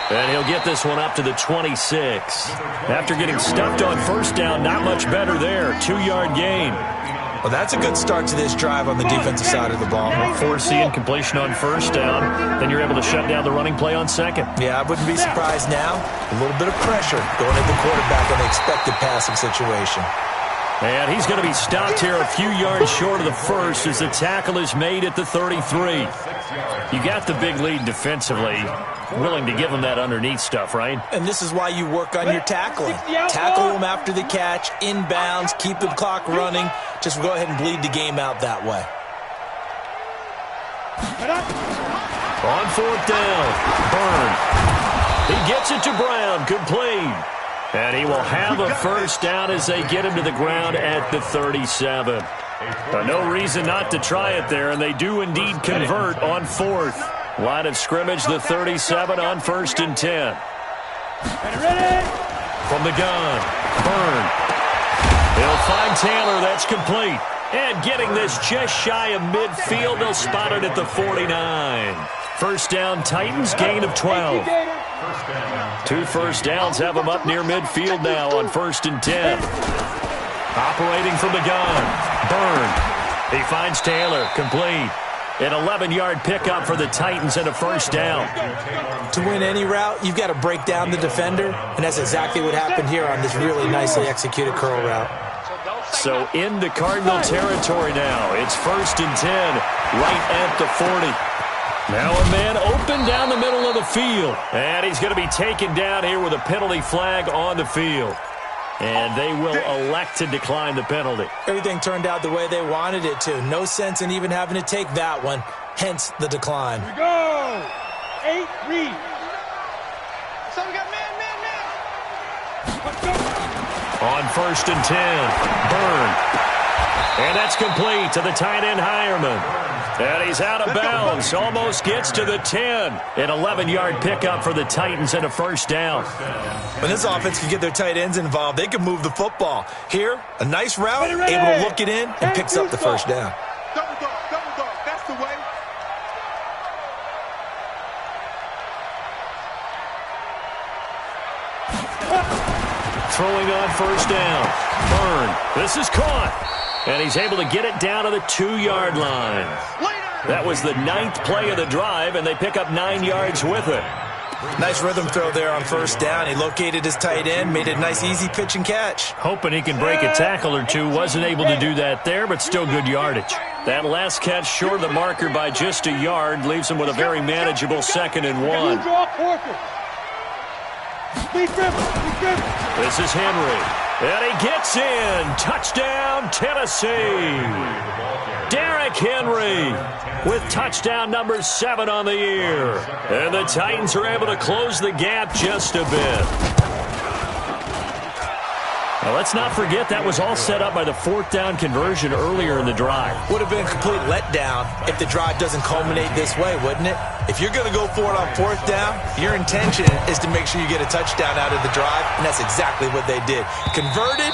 And he'll get this one up to the 26. After getting stuffed on first down, not much better there. 2-yard gain.
Well, that's a good start to this drive on the defensive side of the ball.
Force the incompletion on first down. Then you're able to shut down the running play on second.
Yeah, I wouldn't be surprised now. A little bit of pressure going at the quarterback in the expected passing situation.
And he's going to be stopped here a few yards short of the first as the tackle is made at the 33. You got the big lead defensively. Willing to give him that underneath stuff, right?
And this is why you work on your tackling. Tackle them after the catch, inbounds, keep the clock running. Just go ahead and bleed the game out that way.
On 4th down, Byrne. He gets it to Brown, complete. And he will have a first down as they get him to the ground at the 37. No reason not to try it there, and they do indeed convert on 4th. Line of scrimmage, the 37 on 1st and 10. From the gun, Byrne. He'll find Taylor, that's complete. And getting this just shy of midfield, they'll spot it at the 49. First down, Titans, gain of 12. 2 first downs have them up near midfield now on 1st and 10. Operating from the gun, Byrne. He finds Taylor, complete. An 11-yard pickup for the Titans and a first down.
To win any route, you've got to break down the defender, and that's exactly what happened here on this really nicely executed curl route.
So into Cardinal territory now. It's 1st and 10, right at the 40. Now a man open down the middle of the field. And he's going to be taken down here with a penalty flag on the field. And they will elect to decline the penalty.
Everything turned out the way they wanted it to. No sense in even having to take that one, hence the decline.
Here we go. 8, read. So we got man. Let's go.
On 1st and 10, Byrne. And that's complete to the tight end, Hireman. And he's out of bounds, almost gets to the 10. An 11-yard pickup for the Titans and a first down.
When this offense can get their tight ends involved, they can move the football. Here, a nice route, able to look it in, and picks up the first down.
Double dog, that's the way.
Throwing on first down, Byrne. This is caught. And he's able to get it down to the 2-yard line. That was the 9th play of the drive, and they pick up 9 yards with it.
Nice rhythm throw there on first down. He located his tight end, made a nice easy pitch and catch.
Hoping he can break a tackle or two. Wasn't able to do that there, but still good yardage. That last catch short of the marker by just a yard leaves him with a very manageable 2nd and 1. This is Henry. And he gets in. Touchdown, Tennessee. Derrick Henry with touchdown number 7 on the year. And the Titans are able to close the gap just a bit. Now, let's not forget that was all set up by the 4th down conversion earlier in the drive.
Would have been a complete letdown if the drive doesn't culminate this way, wouldn't it? If you're going to go for it on 4th down, your intention is to make sure you get a touchdown out of the drive, and that's exactly what they did. Converted,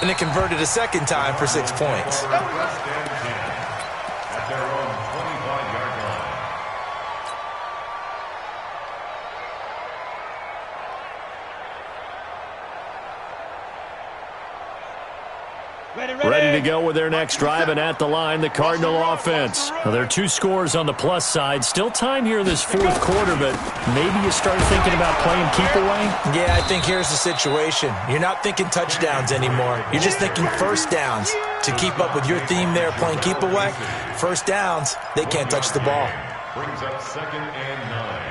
and they converted a second time for 6 points.
At their own 25-yard line.
Ready to go with their next drive, and at the line, the Cardinal offense. Now, there are 2 scores on the plus side. Still time here in this 4th quarter, but maybe you start thinking about playing keep away?
Yeah, I think here's the situation. You're not thinking touchdowns anymore. You're just thinking first downs. To keep up with your theme there, playing keep away, first downs, they can't touch the ball.
Brings up 2nd and 9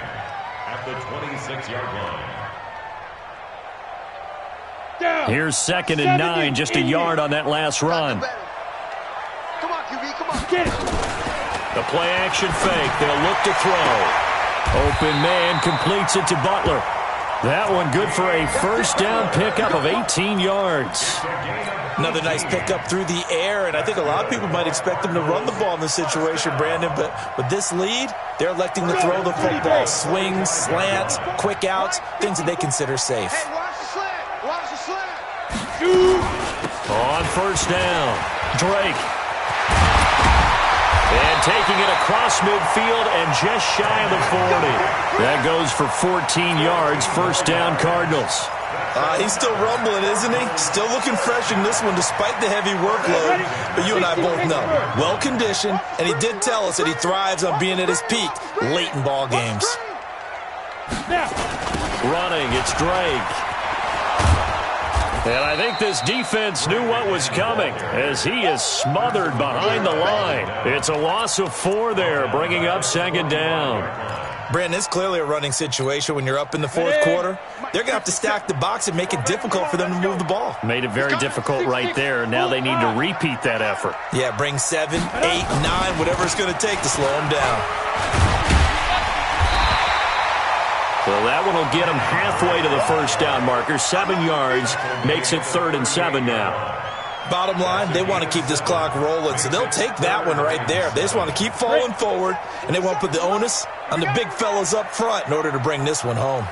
at the 26-yard line.
Here's 2nd and 9, just a yard on that last run.
Come on, QB, come on.
Get it.
The play action fake. They'll look to throw. Open man completes it to Butler. That one good for a first down pickup of 18 yards.
Another nice pickup through the air, and I think a lot of people might expect them to run the ball in this situation, Brandon, but with this lead, they're electing to throw the football. Swings, slants, quick outs, things that they consider safe.
Hey, watch the slant. Watch the slant.
On first down, Drake. And taking it across midfield and just shy of the 40. That goes for 14 yards, first down Cardinals.
He's still rumbling, isn't he? Still looking fresh in this one despite the heavy workload. But you and I both know, well-conditioned, and he did tell us that he thrives on being at his peak late in ball games.
Running, it's Drake. And I think this defense knew what was coming as he is smothered behind the line. It's a loss of 4 there, bringing up 2nd down.
Brandon, it's clearly a running situation when you're up in the 4th quarter. They're going to have to stack the box and make it difficult for them to move the ball.
Made it very difficult right there. Now they need to repeat that effort.
Yeah, bring 7, 8, 9, whatever it's going to take to slow them down.
Well, that one will get them halfway to the first down marker. 7 yards makes it 3rd and 7 now.
Bottom line, they want to keep this clock rolling, so they'll take that one right there. They just want to keep falling forward, and they want to put the onus on the big fellas up front in order to bring this one home.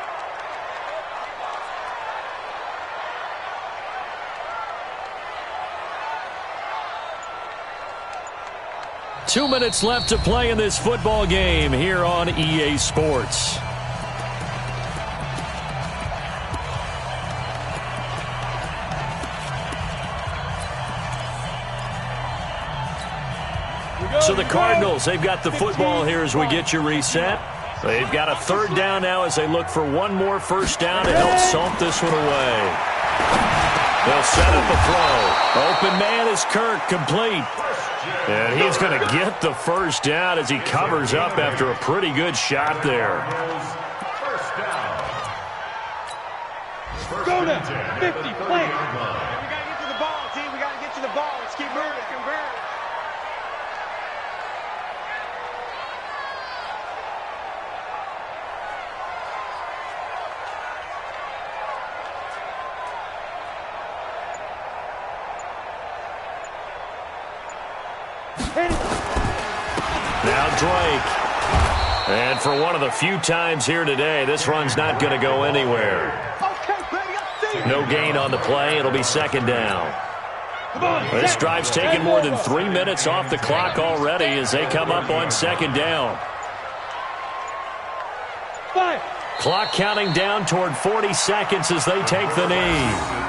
Two minutes left to play in this football game here on EA Sports. So the Cardinals, they've got the football here as we get you reset. They've got a 3rd down now as they look for one more first down to help salt this one away. They'll set up a throw. Open man is Kirk, complete. And he's going to get the first down as he covers up after a pretty good shot there.
Go to 50, play.
We got to get to the ball, team. We got to get to the ball. Let's keep moving.
Now Drake. And for one of the few times here today, this run's not going to go anywhere. No gain on the play. It'll be 2nd down. This drive's taken more than 3 minutes off the clock already as they come up on 2nd down. Clock counting down toward 40 seconds as they take the knee.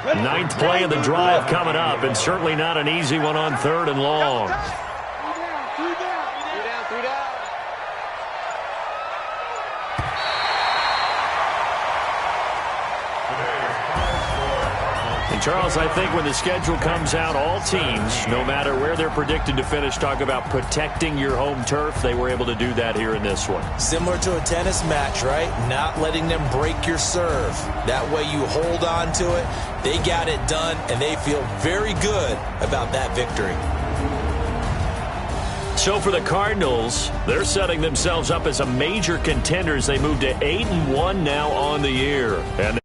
9th play of the drive coming up, and certainly not an easy one on 3rd and long. And Charles, I think when the schedule comes out, all teams, no matter where they're predicted to finish, talk about protecting your home turf. They were able to do that here in this one.
Similar to a tennis match, right? Not letting them break your serve. That way you hold on to it. They got it done, and they feel very good about that victory.
So for the Cardinals, they're setting themselves up as a major contender as they move to 8-1 now on the year. And